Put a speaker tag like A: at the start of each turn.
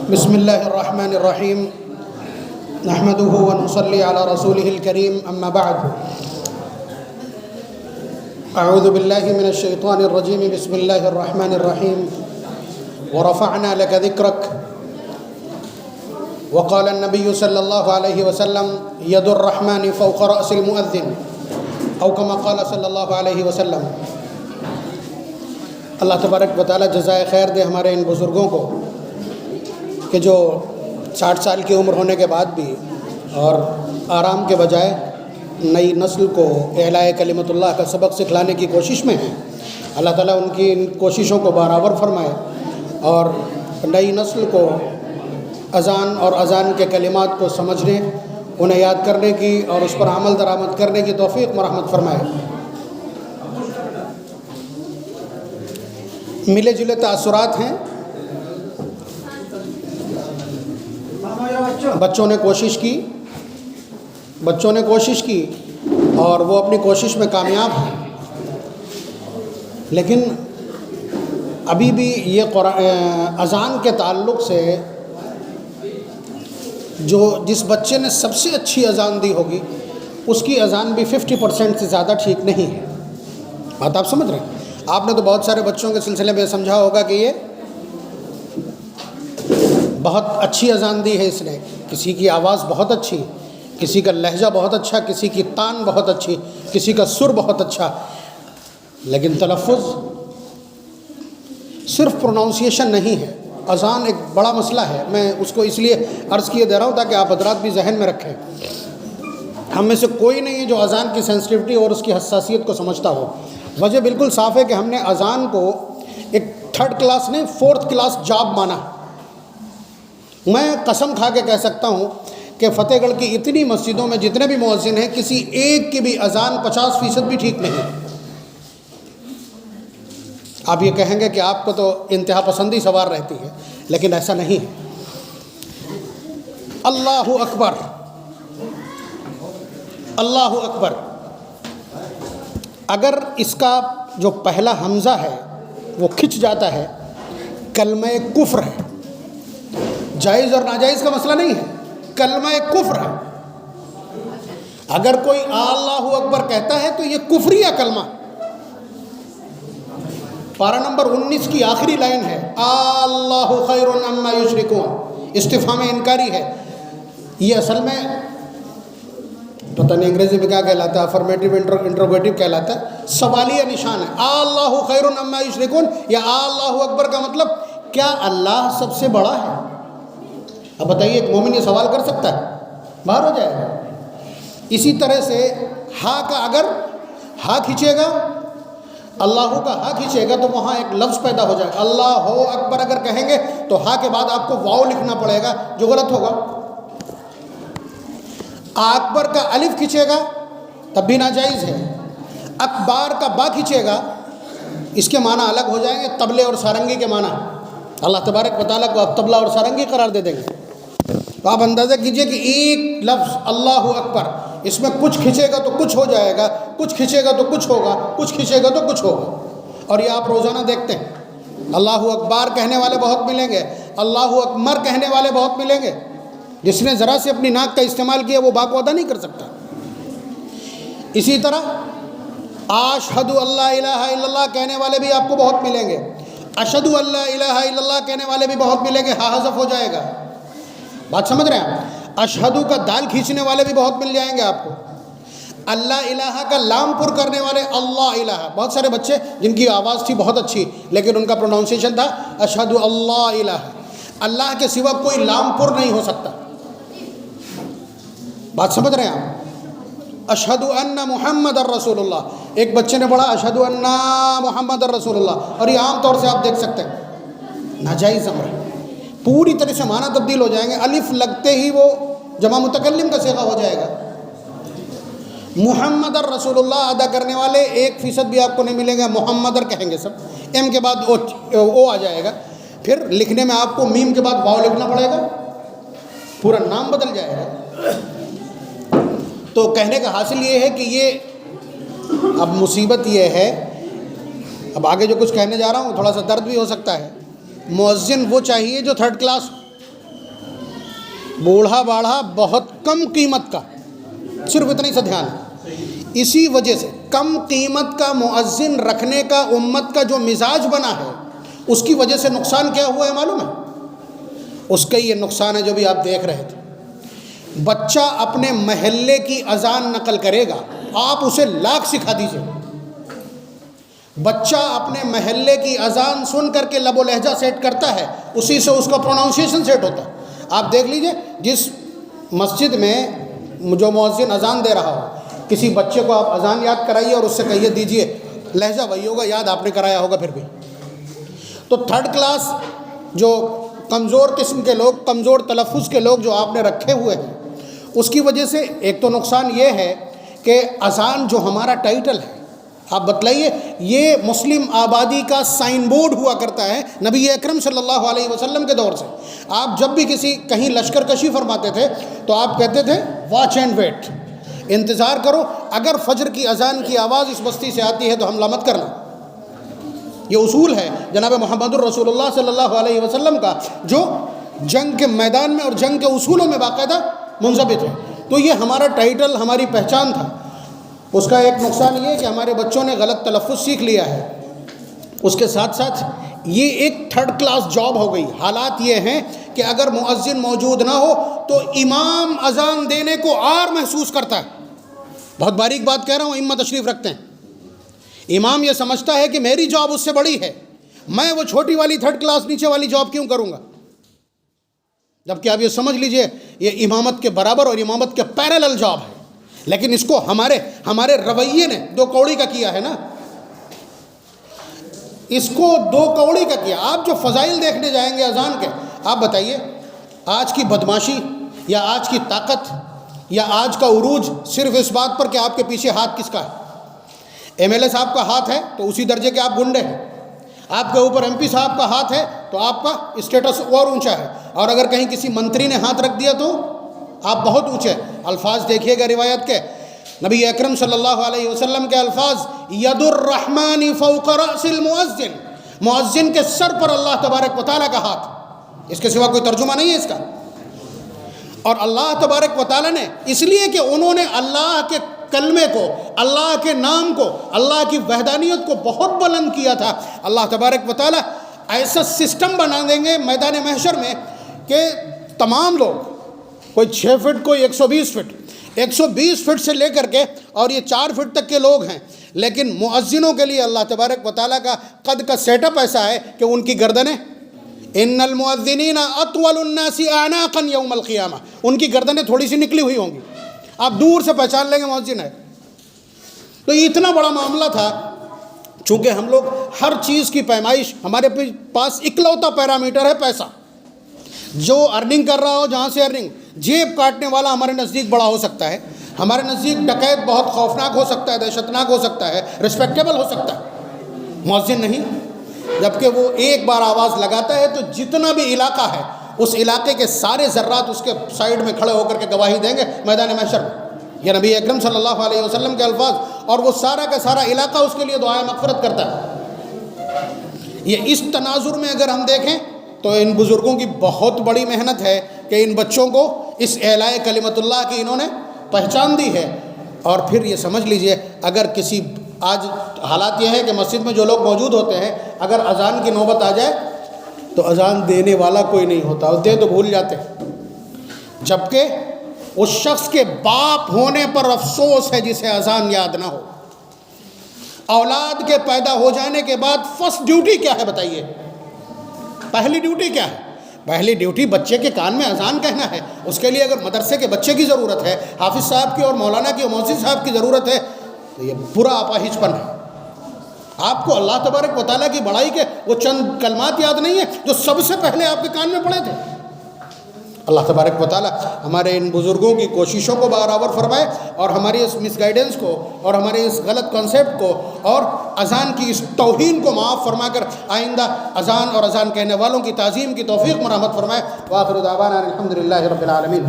A: بسم اللہ الرحمن الرحیم نحمده ونصلی علی رسوله الکریم اما بعد اعوذ باللہ من الشیطان الرجیم بسم اللہ الرحمن الرحیم ورفعنا لك ذکرک وقال النبی صلی اللہ علیہ وسلم ید الرحمن فوق رأس المؤذن او کما قال صلی اللہ علیہ وسلم۔ اللہ تبارک و تعالی جزائے خیر دے ہمارے ان بزرگوں کو کہ جو 60 سال کی عمر ہونے کے بعد بھی اور آرام کے بجائے نئی نسل کو اعلاء کلمت اللہ کا سبق سکھلانے کی کوشش میں ہیں۔ اللہ تعالیٰ ان کی ان کوششوں کو برابر فرمائے اور نئی نسل کو اذان اور اذان کے کلمات کو سمجھنے، انہیں یاد کرنے کی اور اس پر عمل درآمد کرنے کی توفیق مرحمت فرمائے۔ ملے جلے تاثرات ہیں۔ بچوں نے کوشش کی اور وہ اپنی کوشش میں کامیاب ہیں، لیکن ابھی بھی یہ اذان کے تعلق سے جس بچے نے سب سے اچھی اذان دی ہوگی اس کی اذان بھی 50% سے زیادہ ٹھیک نہیں ہے۔ بات آپ سمجھ رہے ہیں؟ آپ نے تو بہت سارے بچوں کے سلسلے میں سمجھا ہوگا کہ یہ بہت اچھی اذان دی ہے اس نے، کسی کی آواز بہت اچھی، کسی کا لہجہ بہت اچھا، کسی کی تان بہت اچھی، کسی کا سر بہت اچھا، لیکن تلفظ صرف پروناؤنسیشن نہیں ہے۔ اذان ایک بڑا مسئلہ ہے، میں اس کو اس لیے عرض کیے دے رہا ہوں تاکہ آپ حضرات بھی ذہن میں رکھیں۔ ہم میں سے کوئی نہیں ہے جو اذان کی سینسٹیوٹی اور اس کی حساسیت کو سمجھتا ہو۔ وجہ بالکل صاف ہے کہ ہم نے اذان کو ایک 3rd کلاس نہیں 4th کلاس جاب مانا۔ میں قسم کھا کے کہہ سکتا ہوں کہ فتح گڑھ کی اتنی مسجدوں میں جتنے بھی مؤذن ہیں کسی ایک کی بھی اذان 50% بھی ٹھیک نہیں۔ آپ یہ کہیں گے کہ آپ کو تو انتہا پسندی سوار رہتی ہے، لیکن ایسا نہیں ہے۔ اللہ اکبر، اللہ اکبر، اگر اس کا جو پہلا حمزہ ہے وہ کھنچ جاتا ہے، کلمہ کفر ہے۔ جائز اور ناجائز کا مسئلہ نہیں ہے، کلمہ کفر ہے۔ اگر کوئی اللہ اکبر کہتا ہے تو یہ کفریہ کلمہ۔ پارہ نمبر 19 کی آخری لائن ہے اللہ خیر عما یشرکون، استفہام انکاری ہے۔ یہ اصل میں پتہ نہیں انگریزی میں کیا کہلاتا ہے، افرمیٹیو انٹروگیٹو کہلاتا ہے، سوالیہ نشان ہے۔ اللہ خیر عما یشرکون یا اللہ اکبر کا مطلب کیا اللہ سب سے بڑا ہے؟ اب بتائیے ایک مومن یہ سوال کر سکتا ہے؟ باہر ہو جائے گا۔ اسی طرح سے ہا کا اگر ہا کھینچے گا، اللہ کا ہا کھینچے گا تو وہاں ایک لفظ پیدا ہو جائے گا۔ اللہ اکبر اگر کہیں گے تو ہا کے بعد آپ کو واو لکھنا پڑے گا جو غلط ہوگا۔ اکبر کا الف کھینچے گا تب بھی ناجائز ہے۔ اکبار کا با کھینچے گا، اس کے معنی الگ ہو جائیں گے، طبلے اور سارنگی کے معنی۔ اللہ تبارک و تعالیٰ کو آپ طبلہ اور سارنگی قرار دے دیں گے۔ تو آپ اندازہ کیجئے کہ ایک لفظ اللہ اکبر، اس میں کچھ کھنچے گا تو کچھ ہو جائے گا، کچھ کھنچے گا تو کچھ ہوگا، کچھ کھنچے گا تو کچھ ہوگا۔ اور یہ آپ روزانہ دیکھتے ہیں، اللہ اکبر کہنے والے بہت ملیں گے، اللہ اکبر کہنے والے بہت ملیں گے۔ جس نے ذرا سے اپنی ناک کا استعمال کیا وہ با کو ادا نہیں کر سکتا۔ اسی طرح اشہد اللہ الہ الا اللہ کہنے والے بھی آپ کو بہت ملیں گے، اشہد اللہ الہ الا اللہ کہنے والے بھی بہت ملیں گے، ہا حذف ہو جائے گا۔ بات سمجھ رہے ہیں آپ؟ اشہدو کا دال کھینچنے والے بھی بہت مل جائیں گے آپ کو۔ اللہ الہ کا لام پر کرنے والے اللہ الہ، بہت سارے بچے جن کی آواز تھی بہت اچھی لیکن ان کا پروناؤنسیشن تھا اشہد اللہ الہ، اللہ کے سوا کوئی لام پر نہیں ہو سکتا۔ بات سمجھ رہے ہیں آپ؟ اشہد ان محمد الرسول اللہ، ایک بچے نے پڑھا اشہد ان محمد الرسول اللہ، اور یہ عام طور سے آپ دیکھ سکتے ہیں ناجائز امر ہے۔ پوری طرح سے معنی تبدیل ہو جائیں گے، الف لگتے ہی وہ جمع متکلم کا صیغہ ہو جائے گا۔ محمد الرسول اللہ ادا کرنے والے 1% بھی آپ کو نہیں ملیں گے، محمد کہیں گے سب، ایم کے بعد او آ جائے گا، پھر لکھنے میں آپ کو میم کے بعد واو لکھنا پڑے گا، پورا نام بدل جائے گا۔ تو کہنے کا حاصل یہ ہے کہ یہ اب مصیبت یہ ہے، اب آگے جو کچھ کہنے جا رہا ہوں تھوڑا سا درد بھی ہو سکتا ہے۔ مؤذن وہ چاہیے جو 3rd کلاس، بوڑھا باڑھا بہت کم قیمت کا، صرف اتنا ہی سا دھیان ہے۔ اسی وجہ سے کم قیمت کا مؤذن رکھنے کا امت کا جو مزاج بنا ہے، اس کی وجہ سے نقصان کیا ہوا ہے معلوم ہے؟ اس کا یہ نقصان ہے جو بھی آپ دیکھ رہے تھے۔ بچہ اپنے محلے کی اذان نقل کرے گا، آپ اسے لاکھ سکھا دیجئے، بچہ اپنے محلے کی اذان سن کر کے لب و لہجہ سیٹ کرتا ہے، اسی سے اس کا پروناؤنسیشن سیٹ ہوتا ہے۔ آپ دیکھ لیجئے، جس مسجد میں جو مؤذن اذان دے رہا ہو، کسی بچے کو آپ اذان یاد کرائیے اور اس سے کہیے دیجئے، لہجہ وہی ہوگا، یاد آپ نے کرایا ہوگا پھر بھی۔ تو تھرڈ کلاس جو کمزور قسم کے لوگ، کمزور تلفظ کے لوگ جو آپ نے رکھے ہوئے ہیں، اس کی وجہ سے ایک تو نقصان یہ ہے کہ اذان جو ہمارا ٹائٹل ہے، آپ بتلائیے، یہ مسلم آبادی کا سائن بورڈ ہوا کرتا ہے نبی اکرم صلی اللہ علیہ وسلم کے دور سے۔ آپ جب بھی کسی کہیں لشکر کشی فرماتے تھے تو آپ کہتے تھے واچ اینڈ ویٹ، انتظار کرو، اگر فجر کی اذان کی آواز اس بستی سے آتی ہے تو حملہ مت کرنا۔ یہ اصول ہے جناب محمد الرسول اللہ صلی اللہ علیہ وسلم کا، جو جنگ کے میدان میں اور جنگ کے اصولوں میں باقاعدہ منضبط ہے۔ تو یہ ہمارا ٹائٹل، ہماری پہچان تھا۔ اس کا ایک نقصان یہ ہے کہ ہمارے بچوں نے غلط تلفظ سیکھ لیا ہے۔ اس کے ساتھ ساتھ یہ ایک تھرڈ کلاس جاب ہو گئی۔ حالات یہ ہیں کہ اگر مؤذن موجود نہ ہو تو امام اذان دینے کو عار محسوس کرتا ہے۔ بہت باریک بات کہہ رہا ہوں، ائمہ تشریف رکھتے ہیں۔ امام یہ سمجھتا ہے کہ میری جاب اس سے بڑی ہے، میں وہ چھوٹی والی تھرڈ کلاس نیچے والی جاب کیوں کروں گا؟ جبکہ آپ یہ سمجھ لیجئے یہ امامت کے برابر اور امامت کے پیرالل جاب ہے، لیکن اس کو ہمارے رویے نے دو کوڑی کا کیا ہے نا، اس کو دو کوڑی کا کیا۔ آپ جو فضائل دیکھنے جائیں گے اذان کے، آپ بتائیے آج کی بدماشی یا آج کی طاقت یا آج کا عروج صرف اس بات پر کہ آپ کے پیچھے ہاتھ کس کا ہے۔ ایم ایل اے صاحب کا ہاتھ ہے تو اسی درجے کے آپ گنڈے ہیں، آپ کے اوپر ایم پی صاحب کا ہاتھ ہے تو آپ کا اسٹیٹس اور اونچا ہے، اور اگر کہیں کسی منتری نے ہاتھ رکھ دیا تو آپ بہت اونچے۔ الفاظ دیکھیے گا روایت کے، نبی اکرم صلی اللہ علیہ وسلم کے الفاظ، ید الرحمن فوق رأس المؤذن، مؤذن کے سر پر اللہ تبارک و تعالیٰ کا ہاتھ، اس کے سوا کوئی ترجمہ نہیں ہے اس کا۔ اور اللہ تبارک و تعالیٰ نے اس لیے کہ انہوں نے اللہ کے کلمے کو، اللہ کے نام کو، اللہ کی وحدانیت کو بہت بلند کیا تھا، اللہ تبارک و تعالیٰ ایسا سسٹم بنا دیں گے میدان محشر میں کہ تمام لوگ، کوئی 6 فٹ کوئی 120 فٹ، 120 فٹ سے لے کر کے اور یہ 4 فٹ تک کے لوگ ہیں، لیکن مؤذنوں کے لیے اللہ تبارک و تعالیٰ کا قد کا سیٹ اپ ایسا ہے کہ ان کی گردنیں، ان المؤذنین اطول الناس اعناقا یوم القیامہ، ان کی گردنیں تھوڑی سی نکلی ہوئی ہوں گی، آپ دور سے پہچان لیں گے مؤذن ہے۔ تو یہ اتنا بڑا معاملہ تھا، چونکہ ہم لوگ ہر چیز کی پیمائش، ہمارے پاس اکلوتا پیرامیٹر ہے پیسہ، جو ارننگ کر رہا ہو جہاں سے ارننگ، جیب کاٹنے والا ہمارے نزدیک بڑا ہو سکتا ہے، ہمارے نزدیک ڈکیت بہت خوفناک ہو سکتا ہے، دہشتناک ہو سکتا ہے، رسپیکٹیبل ہو سکتا ہے، مؤذن نہیں۔ جبکہ وہ ایک بار آواز لگاتا ہے تو جتنا بھی علاقہ ہے اس علاقے کے سارے ذرات اس کے سائیڈ میں کھڑے ہو کر کے گواہی دیں گے میدان محشر میں۔ یہ نبی اکرم صلی اللہ علیہ وسلم کے الفاظ، اور وہ سارا کا سارا علاقہ اس کے لیے دعائے مغفرت کرتا ہے۔ یہ اس تناظر میں اگر ہم دیکھیں تو ان بزرگوں کی بہت بڑی محنت ہے کہ ان بچوں کو اس اعلاء کلمت اللہ کی انہوں نے پہچان دی ہے۔ اور پھر یہ سمجھ لیجئے، اگر کسی، آج حالات یہ ہے کہ مسجد میں جو لوگ موجود ہوتے ہیں، اگر اذان کی نوبت آ جائے تو اذان دینے والا کوئی نہیں ہوتا، اور دے تو بھول جاتے ہیں، جبکہ اس شخص کے باپ ہونے پر افسوس ہے جسے اذان یاد نہ ہو۔ اولاد کے پیدا ہو جانے کے بعد فرسٹ ڈیوٹی کیا ہے بتائیے؟ پہلی ڈیوٹی کیا ہے؟ پہلی ڈیوٹی بچے کے کان میں اذان کہنا ہے۔ اس کے لیے اگر مدرسے کے بچے کی ضرورت ہے، حافظ صاحب کی اور مولانا کی اور مؤذن صاحب کی ضرورت ہے، تو یہ برا اپاہجپن ہے۔ آپ کو اللہ تبارک و تعالیٰ کی بڑائی کے وہ چند کلمات یاد نہیں ہیں جو سب سے پہلے آپ کے کان میں پڑے تھے۔ اللہ تبارک و تعالیٰ ہمارے ان بزرگوں کی کوششوں کو برابر فرمائے، اور ہماری اس مس گائیڈنس کو اور ہمارے اس غلط کنسیپٹ کو اور اذان کی اس توہین کو معاف فرما کر آئندہ اذان اور اذان کہنے والوں کی تعظیم کی توفیق مرحمت فرمائے۔ وآخر دعوانا الحمد للہ رب العالمین۔